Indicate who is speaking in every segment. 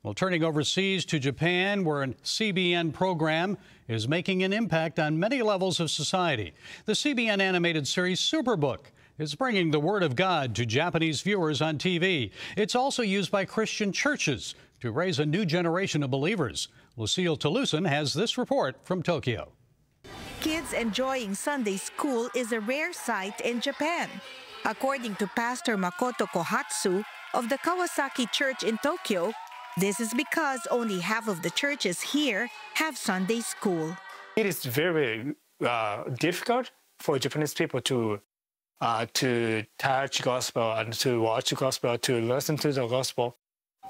Speaker 1: Well, turning overseas to Japan, where a CBN program is making an impact on many levels of society. The CBN animated series Superbook is bringing the Word of God to Japanese viewers on TV. It's also used by Christian churches to raise a new generation of believers. Lucille Toulousan has this report from Tokyo.
Speaker 2: Kids enjoying Sunday school is a rare sight in Japan. According to Pastor Makoto Kohatsu of the Kawasaki Church in Tokyo, this is because only half of the churches here have Sunday school.
Speaker 3: It is very difficult for Japanese people to touch gospel and to watch gospel, to listen to the gospel.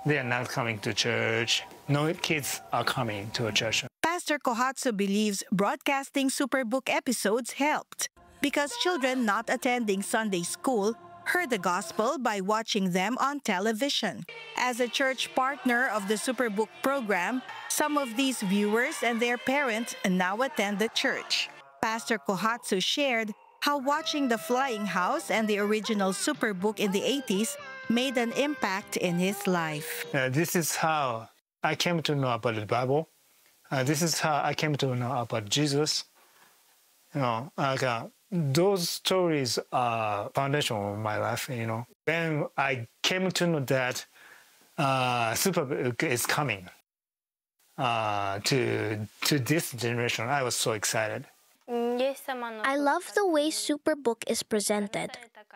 Speaker 3: They are not coming to church. No kids are coming to a church.
Speaker 2: Pastor Kohatsu believes broadcasting Superbook episodes helped because children not attending Sunday school heard the gospel by watching them on television. As a church partner of the Superbook program, some of these viewers and their parents now attend the church. Pastor Kohatsu shared how watching The Flying House and the original Superbook in the 80s made an impact in his life.
Speaker 3: This is how I came to know about the Bible. This is how I came to know about Jesus. Those stories are foundation of my life, When I came to know that Superbook is coming to this generation, I was so excited.
Speaker 4: I love the way Superbook is presented.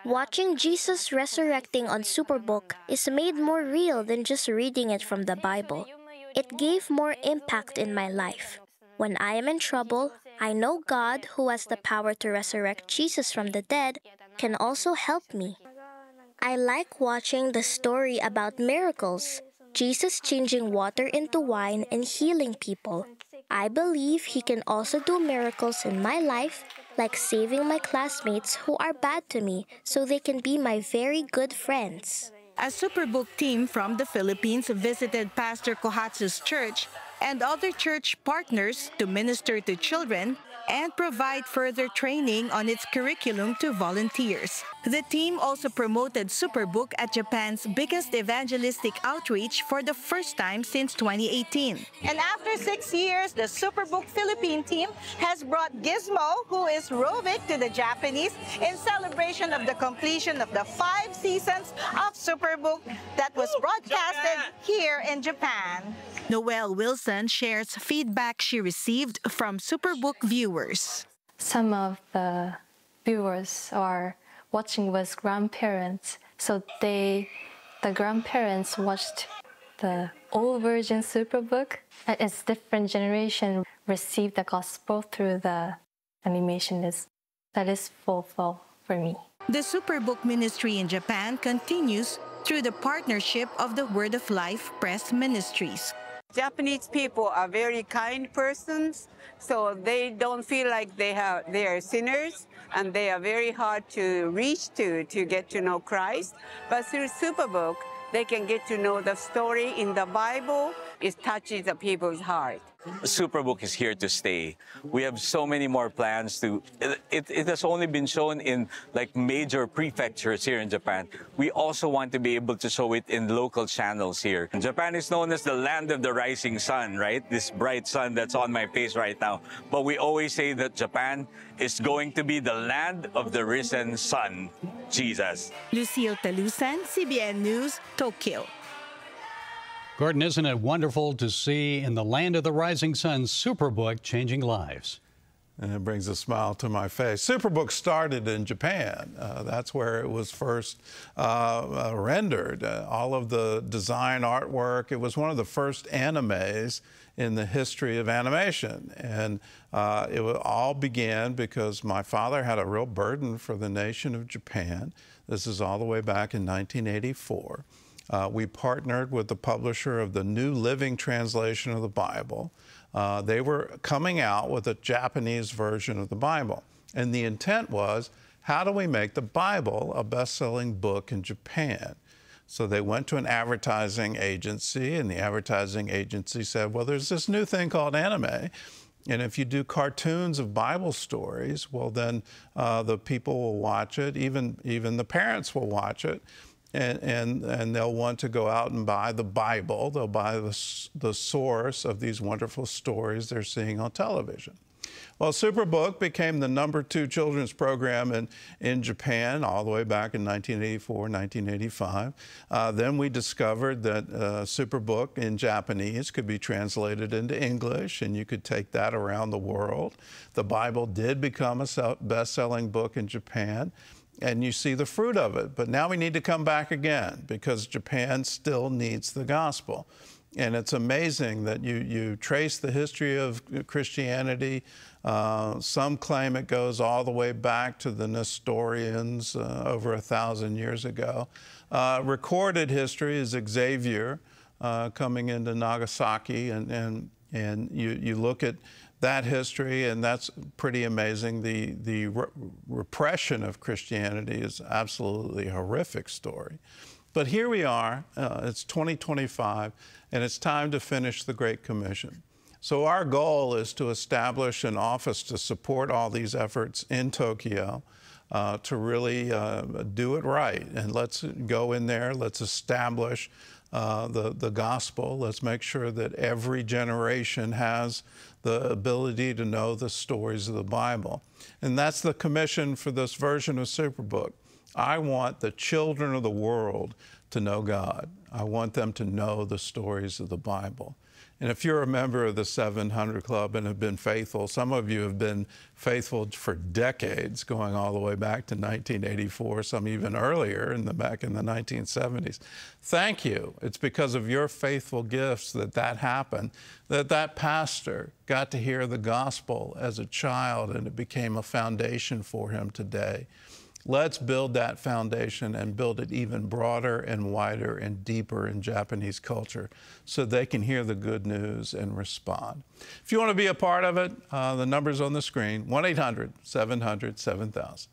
Speaker 4: Watching Jesus resurrecting on Superbook is made more real than just reading it from the Bible. It gave more impact in my life. When I am in trouble, I know God, who has the power to resurrect Jesus from the dead, can also help me. I like watching the story about miracles, Jesus changing water into wine and healing people. I believe He can also do miracles in my life, like saving my classmates who are bad to me so they can be my very good friends.
Speaker 2: A Superbook team from the Philippines visited Pastor Kohatsu's church and other church partners to minister to children and provide further training on its curriculum to volunteers. The team also promoted Superbook at Japan's biggest evangelistic outreach for the first time since 2018. And after 6 years, the Superbook Philippine team has brought Gizmo, who is Rovic, to the Japanese in celebration of the completion of the 5 seasons of Superbook that was broadcasted here in Japan. Noelle Wilson shares feedback she received from Superbook viewers.
Speaker 5: Some of the viewers are watching with grandparents, so the grandparents watched the old version Superbook. It's different generation received the gospel through the animation. That is fulfilled for me.
Speaker 2: The Superbook ministry in Japan continues through the partnership of the Word of Life Press Ministries.
Speaker 6: Japanese people are very kind persons, so they don't feel like they are sinners, and they are very hard to reach to get to know Christ. But through Superbook, they can get to know the story in the Bible. It touches the people's heart.
Speaker 7: Superbook is here to stay. We have so many more plans to. It has only been shown in like major prefectures here in Japan. We also want to be able to show it in local channels here. Japan is known as the land of the rising sun, right? This bright sun that's on my face right now. But we always say that Japan is going to be the land of the risen sun, Jesus.
Speaker 2: Lucille Toulousan, CBN News, Tokyo.
Speaker 1: Gordon, isn't it wonderful to see in the land of the rising sun, Superbook changing lives?
Speaker 8: And it brings a smile to my face. Superbook started in Japan. That's where it was first rendered. All of the design artwork. It was one of the first animes in the history of animation. And it all began because my father had a real burden for the nation of Japan. This is all the way back in 1984. We partnered with the publisher of the New Living Translation of the Bible. They were coming out with a Japanese version of the Bible. And the intent was, how do we make the Bible a best-selling book in Japan? So they went to an advertising agency, and the advertising agency said, well, there's this new thing called anime. And if you do cartoons of Bible stories, well, then the people will watch it, even the parents will watch it. and they'll want to go out and buy the Bible. They'll buy the source of these wonderful stories they're seeing on television. Well, Superbook became the #2 children's program in Japan all the way back in 1984, 1985. Then we discovered that Superbook in Japanese could be translated into English, and you could take that around the world. The Bible did become a best-selling book in Japan, and you see the fruit of it. But now we need to come back again because Japan still needs the gospel. And it's amazing that you trace the history of Christianity. Some claim it goes all the way back to the Nestorians over 1,000 years ago. Recorded history is Xavier coming into Nagasaki, and you look at that history, and that's pretty amazing. The repression of Christianity is absolutely a horrific story. But here we are, it's 2025, and it's time to finish the Great Commission. So our goal is to establish an office to support all these efforts in Tokyo, to really do it right. And let's go in there, let's establish the gospel. Let's make sure that every generation has the ability to know the stories of the Bible. And that's the commission for this version of Superbook. I want the children of the world to know God. I want them to know the stories of the Bible. And if you're a member of the 700 Club and have been faithful, some of you have been faithful for decades, going all the way back to 1984, some even earlier, back in the 1970s. Thank you. It's because of your faithful gifts that happened, that pastor got to hear the gospel as a child, and it became a foundation for him today. Let's build that foundation and build it even broader and wider and deeper in Japanese culture so they can hear the good news and respond. If you want to be a part of it, the number's on the screen, 1-800-700-7000.